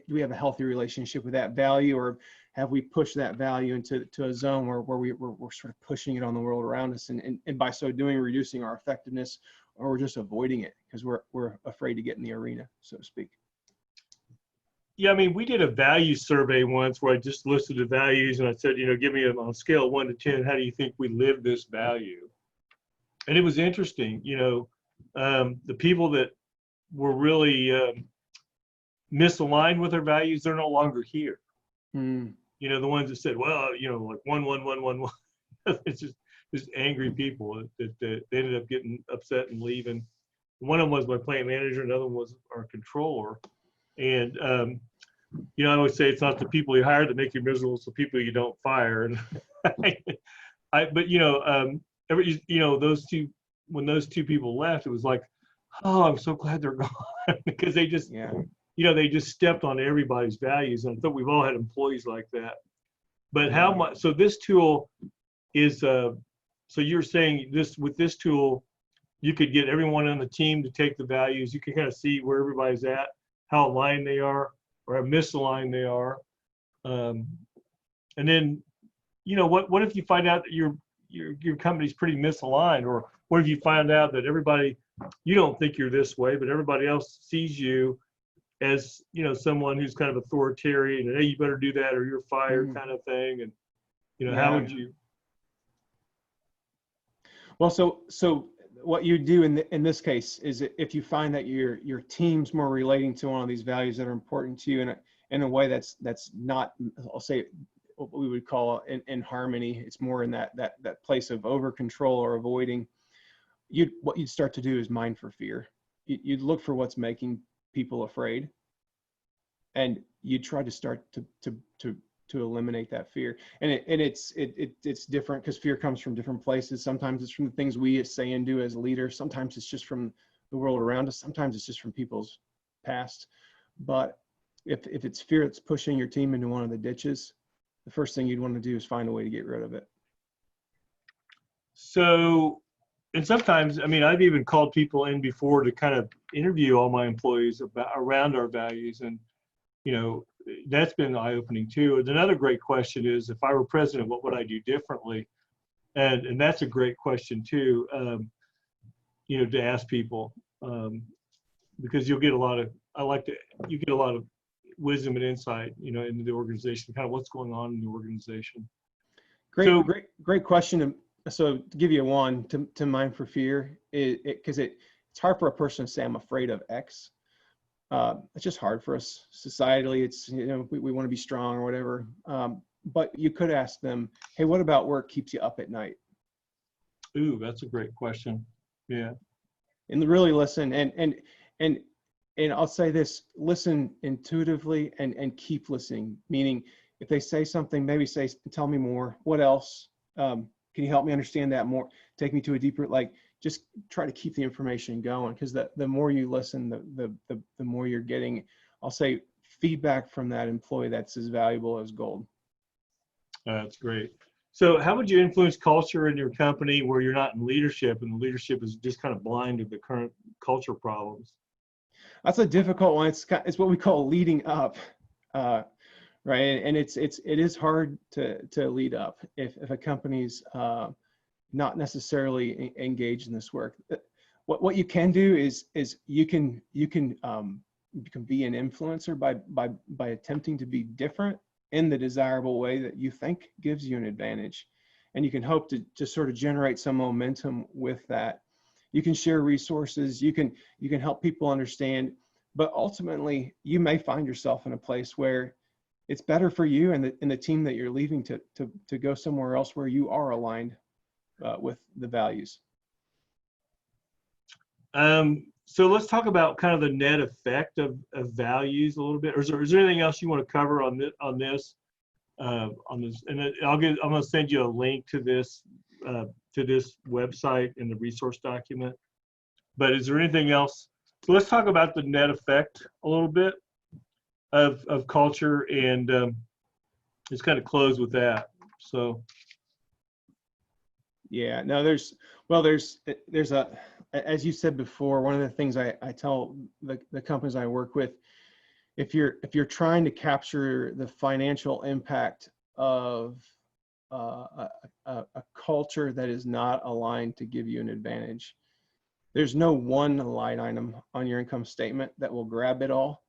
we have a healthy relationship with that value, or have we pushed that value into a zone where we're sort of pushing it on the world around us, and by so doing reducing our effectiveness, or we're just avoiding it because we're afraid to get in the arena, so to speak. Yeah, I mean, we did a value survey once where I just listed the values and I said, give me on a scale of 1 to 10, how do you think we live this value? And it was interesting, the people that were really misaligned with their values, they're no longer here. The ones that said, well, like 1, 1, 1, 1, 1. It's just angry people that they ended up getting upset and leaving. One of them was my plant manager, another one was our controller. And, I always say it's not the people you hire that make you miserable, it's the people you don't fire. And those two, when those two people left, it was like, oh, I'm so glad they're gone because they just, they just stepped on everybody's values. And I thought we've all had employees like that. But how much? So this tool is, so you're saying with this tool, you could get everyone on the team to take the values. You can kind of see where everybody's at, how aligned they are, or how misaligned they are. And then, what if you find out that your company's pretty misaligned, or what if you find out that everybody, you don't think you're this way, but everybody else sees you as, someone who's kind of authoritarian and, hey, you better do that or you're fired kind of thing. And, how would you? Well, so what you do in this case is if you find that your team's more relating to one of these values that are important to you in a way that's not, I'll say, what we would call in harmony, it's more in that place of over control or avoiding. What you'd start to do is mine for fear. You'd look for what's making people afraid, and you try to start to eliminate that fear. And it's different because fear comes from different places. Sometimes it's from the things we say and do as leaders. Sometimes it's just from the world around us. Sometimes it's just from people's past. But if it's fear that's pushing your team into one of the ditches, the first thing you'd want to do is find a way to get rid of it. So, and sometimes, I mean, I've even called people in before to kind of interview all my employees around our values. And, you know, that's been eye-opening too. And another great question is, if I were president, what would I do differently? And that's a great question too, you know, to ask people, because you'll get a lot of, you get a lot of wisdom and insight, you know, into the organization, kind of what's going on in the organization. Great question. So to give you one to mind for fear, because it's hard for a person to say, I'm afraid of X. It's just hard for us societally. It's, you know, we want to be strong or whatever. But you could ask them, hey, what about work keeps you up at night? Ooh, that's a great question. Yeah. And really listen and I'll say this, listen intuitively and keep listening. Meaning if they say something, maybe tell me more. What else? Can you help me understand that more? Take me to a deeper, like, just try to keep the information going, because the more you listen, the more you're getting, I'll say, feedback from that employee that's as valuable as gold. That's great. So how would you influence culture in your company where you're not in leadership and the leadership is just kind of blind to the current culture problems? That's a difficult one. It's what we call leading up. Right, and it is hard to lead up if a company's not necessarily engaged in this work. What you can do is you can be an influencer by attempting to be different in the desirable way that you think gives you an advantage, and you can hope to sort of generate some momentum with that. You can share resources. You can help people understand, but ultimately you may find yourself in a place where it's better for you and the team that you're leaving to go somewhere else where you are aligned with the values. So let's talk about kind of the net effect of values a little bit. Or is there anything else you want to cover on this? And I'm going to send you a link to this website in the resource document. But is there anything else? So let's talk about the net effect a little bit of culture, and just kind of close with that. So yeah, no, there's as you said before, one of the things I tell the companies I work with, if you're trying to capture the financial impact of a culture that is not aligned to give you an advantage, there's no one line item on your income statement that will grab it all.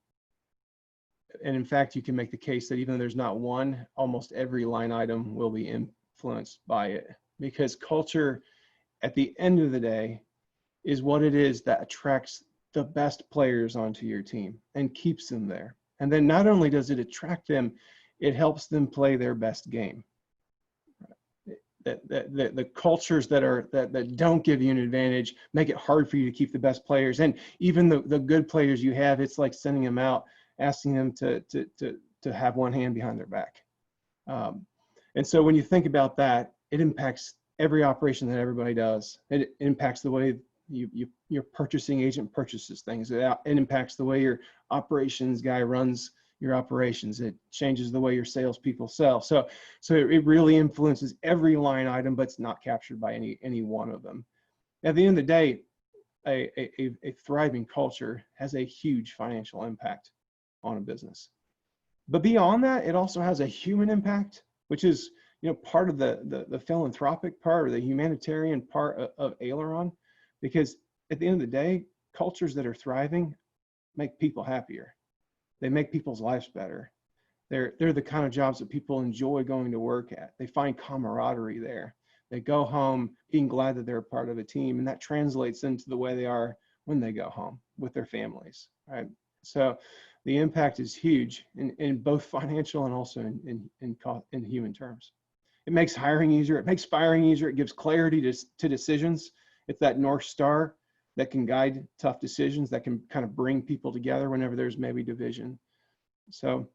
And in fact, you can make the case that even though there's not one, almost every line item will be influenced by it, because culture, at the end of the day, is what it is that attracts the best players onto your team and keeps them there. And then not only does it attract them, it helps them play their best game. The cultures that don't give you an advantage make it hard for you to keep the best players. And even the good players you have, it's like sending them out, asking them to have one hand behind their back. And so when you think about that, it impacts every operation that everybody does. It impacts the way your purchasing agent purchases things. It impacts the way your operations guy runs your operations. It changes the way your salespeople sell. So it really influences every line item, but it's not captured by any one of them. At the end of the day, a thriving culture has a huge financial impact on a business. But beyond that, it also has a human impact, which is, part of the philanthropic part or the humanitarian part of Aileron, because at the end of the day, cultures that are thriving make people happier. They make people's lives better. They're the kind of jobs that people enjoy going to work at. They find camaraderie there. They go home being glad that they're a part of a team, and that translates into the way they are when they go home with their families, right? So the impact is huge in both financial and also in human terms. It makes hiring easier. It makes firing easier. It gives clarity to decisions. It's that North Star that can guide tough decisions, that can kind of bring people together whenever there's maybe division. So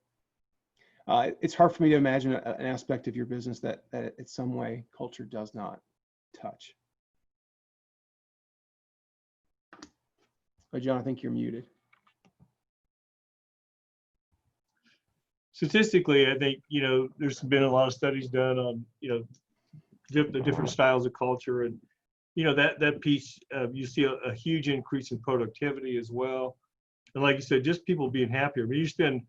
it's hard for me to imagine an aspect of your business that in some way culture does not touch. Oh, John, I think you're muted. Statistically, I think, there's been a lot of studies done on, the different styles of culture, and, that piece, you see a huge increase in productivity as well. And like you said, just people being happier. I mean, you spend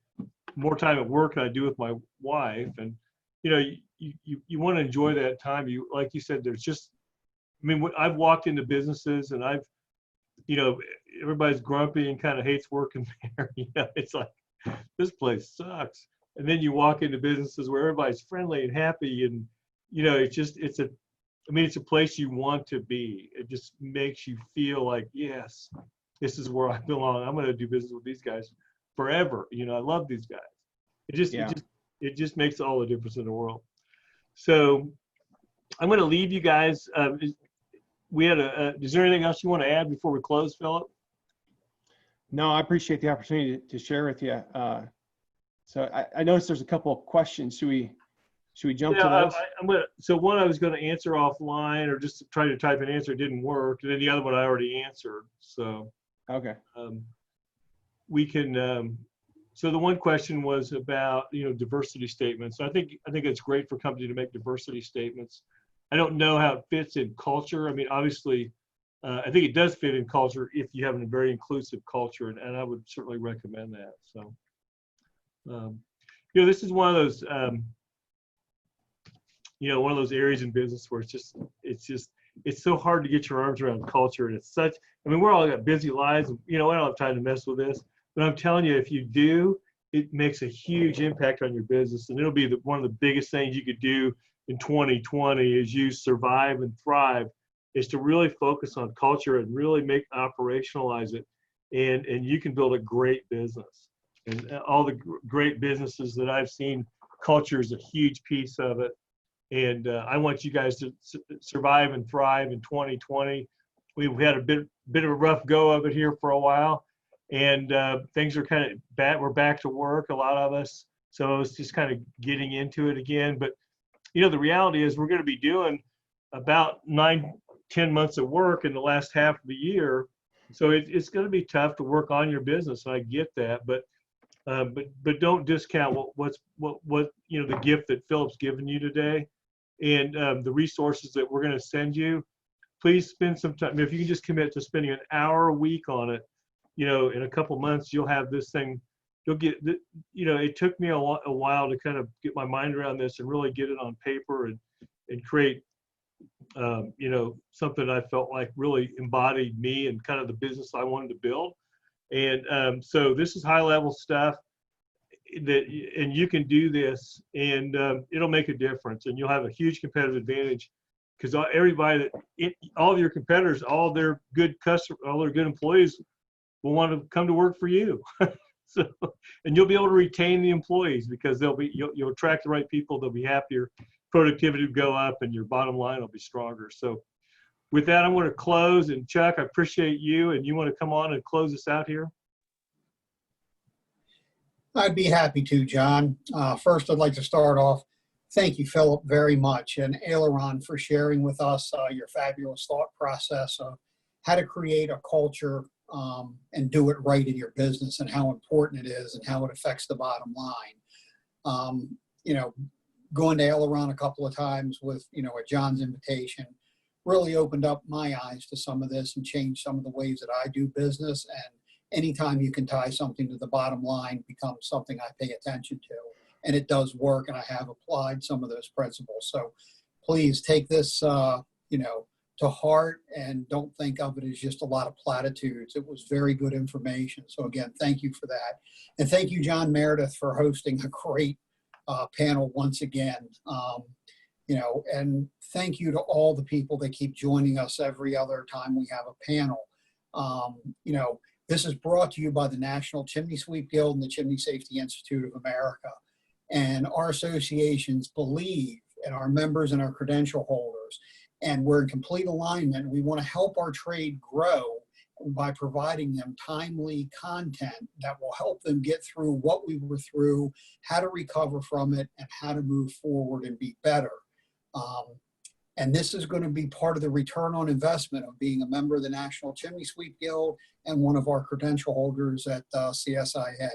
more time at work than I do with my wife, and, you want to enjoy that time. Like you said, there's just, I've walked into businesses and I've, everybody's grumpy and kind of hates working there. It's like, this place sucks. And then you walk into businesses where everybody's friendly and happy, and it's a place you want to be. It just makes you feel like, yes, this is where I belong. I'm going to do business with these guys forever. I love these guys. It just makes all the difference in the world. So I'm going to leave you guys. Is there anything else you want to add before we close, Phillip? No, I appreciate the opportunity to share with you. So I noticed there's a couple of questions. Should we jump to those? So one I was going to answer offline, or just try to type an answer. It didn't work. And then the other one I already answered. So okay. We can. So the one question was about diversity statements. I think it's great for a company to make diversity statements. I don't know how it fits in culture. Obviously, I think it does fit in culture if you have a very inclusive culture, and I would certainly recommend that. So, this is one of those, one of those areas in business where it's so hard to get your arms around culture, and it's such. We're all got busy lives. I don't have time to mess with this, but I'm telling you, if you do, it makes a huge impact on your business, and it'll be one of the biggest things you could do in 2020 as you survive and thrive, is to really focus on culture and really operationalize it, and you can build a great business. And all the great businesses that I've seen, culture is a huge piece of it. And I want you guys to survive and thrive in 2020. We've had a bit of a rough go of it here for a while, and things are kind of bad. We're back to work, a lot of us. So it's just kind of getting into it again. But the reality is we're going to be doing about 9-10 months of work in the last half of the year. So it's going to be tough to work on your business, and I get that. But don't discount the gift that Phillip's given you today, and the resources that we're going to send you. Please spend some time. If you can just commit to spending an hour a week on it, in a couple months you'll have this thing. You'll get, it took me a while to kind of get my mind around this and really get it on paper and create, something I felt like really embodied me and kind of the business I wanted to build. And so this is high level stuff and you can do this, and it'll make a difference, and you'll have a huge competitive advantage, because all of your competitors, all their good customers, all their good employees will want to come to work for you. So, and you'll be able to retain the employees, because you'll attract the right people. They'll be happier, productivity will go up, and your bottom line will be stronger. So with that, I'm going to close. And Chuck, I appreciate you, and you want to come on and close us out here? I'd be happy to, John. First, I'd like to start off. Thank you, Phillip, very much, and Aileron for sharing with us your fabulous thought process of how to create a culture and do it right in your business, and how important it is and how it affects the bottom line. Going to Aileron a couple of times with, at John's invitation, really opened up my eyes to some of this and changed some of the ways that I do business. And anytime you can tie something to the bottom line becomes something I pay attention to. And it does work, and I have applied some of those principles. So please take this, to heart, and don't think of it as just a lot of platitudes. It was very good information. So again, thank you for that. And thank you, John Meredith, for hosting a great panel once again. And thank you to all the people that keep joining us every other time we have a panel. This is brought to you by the National Chimney Sweep Guild and the Chimney Safety Institute of America. And our associations believe in our members and our credential holders, and we're in complete alignment. We want to help our trade grow by providing them timely content that will help them get through what we were through, how to recover from it, and how to move forward and be better. And this is going to be part of the return on investment of being a member of the National Chimney Sweep Guild and one of our credential holders at CSIA.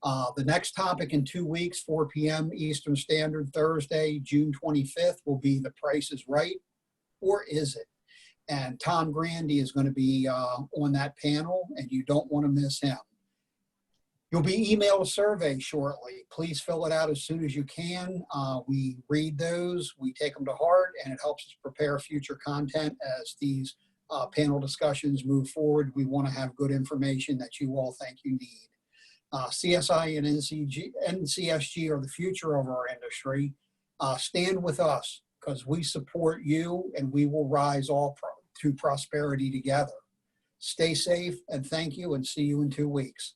The next topic in 2 weeks, 4 p.m. Eastern Standard, Thursday, June 25th, will be The Price is Right, or Is It? And Tom Grandy is going to be on that panel, and you don't want to miss him. You'll be emailed a survey shortly. Please fill it out as soon as you can. We read those, we take them to heart, and it helps us prepare future content as these panel discussions move forward. We want to have good information that you all think you need. CSI and NCSG are the future of our industry. Stand with us, because we support you, and we will rise all to prosperity together. Stay safe, and thank you, and see you in 2 weeks.